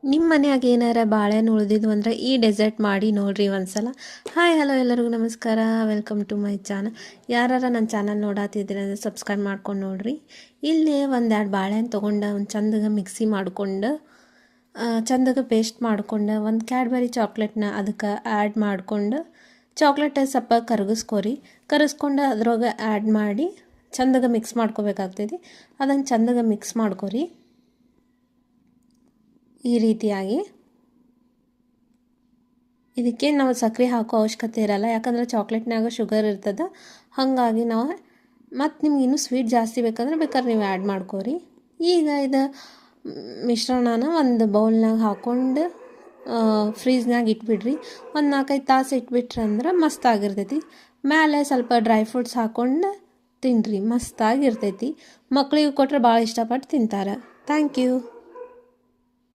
ನಿಮ್ಮ ಮನ್ಯಾಗ ಏನಾರ ಬಾಳೆಹಣ್ಣು ಉಳಿದಿದ್ವು ಅಂದ್ರೆ ಈ ಡೆಸರ್ಟ್ ಮಾಡಿ ನೋಡ್ರಿ ಒಂದ್ಸಲ. ಹಾಯ್ ಹಲೋ ಎಲ್ಲರಿಗೂ ನಮಸ್ಕಾರ, ವೆಲ್ಕಮ್ ಟು ಮೈ ಚಾನಲ್. ಯಾರಾರ ನನ್ನ ಚಾನಲ್ ನೋಡಾತಿದ್ರೆ ಅಂದರೆ ಸಬ್ಸ್ಕ್ರೈಬ್ ಮಾಡ್ಕೊಂಡು ನೋಡ್ರಿ. ಇಲ್ಲಿ ಒಂದೆರಡು ಬಾಳೆಹಣ್ಣು ತೊಗೊಂಡು ಒಂದು ಚಂದಗೆ ಮಿಕ್ಸಿ ಮಾಡ್ಕೊಂಡು ಚಂದಗೆ ಪೇಸ್ಟ್ ಮಾಡ್ಕೊಂಡು ಒಂದು ಕ್ಯಾಡ್ಬರಿ ಚಾಕ್ಲೇಟ್ನ ಅದಕ್ಕೆ ಆ್ಯಡ್ ಮಾಡ್ಕೊಂಡು ಚಾಕ್ಲೇಟ್ ಸ್ವಲ್ಪ ಕರಗಿಸ್ಕೊಂಡು ಅದ್ರೊಳಗೆ ಆ್ಯಡ್ ಮಾಡಿ ಚಂದಗೆ ಮಿಕ್ಸ್ ಮಾಡ್ಕೋಬೇಕಾಗ್ತೈತಿ. ಅದನ್ನು ಚಂದಗೆ ಮಿಕ್ಸ್ ಮಾಡ್ಕೊರಿ ಈ ರೀತಿಯಾಗಿ. ಇದಕ್ಕೆ ನಾವು ಸಕ್ಕರೆ ಹಾಕೋ ಅವಶ್ಯಕತೆ ಇರಲ್ಲ, ಯಾಕಂದರೆ ಚಾಕ್ಲೇಟ್ನಾಗ ಶುಗರ್ ಇರ್ತದೆ. ಹಾಗಾಗಿ ನಾವು ಮತ್ತು ನಿಮ್ಗೆ ಇನ್ನೂ ಸ್ವೀಟ್ ಜಾಸ್ತಿ ಬೇಕಾದ್ರೆ ನೀವು ಆ್ಯಡ್ ಮಾಡ್ಕೋರಿ. ಈಗ ಇದು ಮಿಶ್ರಣನ ಒಂದು ಬೌಲ್ನಾಗ ಹಾಕ್ಕೊಂಡು ಫ್ರೀಜ್ನಾಗ ಇಟ್ಬಿಡ್ರಿ. ಒಂದು 4-5 ತಾಸು ಇಟ್ಬಿಟ್ರೆ ಅಂದ್ರೆ ಮಸ್ತಾಗಿರ್ತೈತಿ. ಮೇಲೆ ಸ್ವಲ್ಪ ಡ್ರೈ ಫ್ರೂಟ್ಸ್ ಹಾಕ್ಕೊಂಡು ತಿನ್ನಿರಿ, ಮಸ್ತಾಗಿರ್ತೈತಿ. ಮಕ್ಕಳಿಗೆ ಕೊಟ್ಟರೆ ಭಾಳ ಇಷ್ಟಪಟ್ಟು ತಿಂತಾರೆ. Thank you.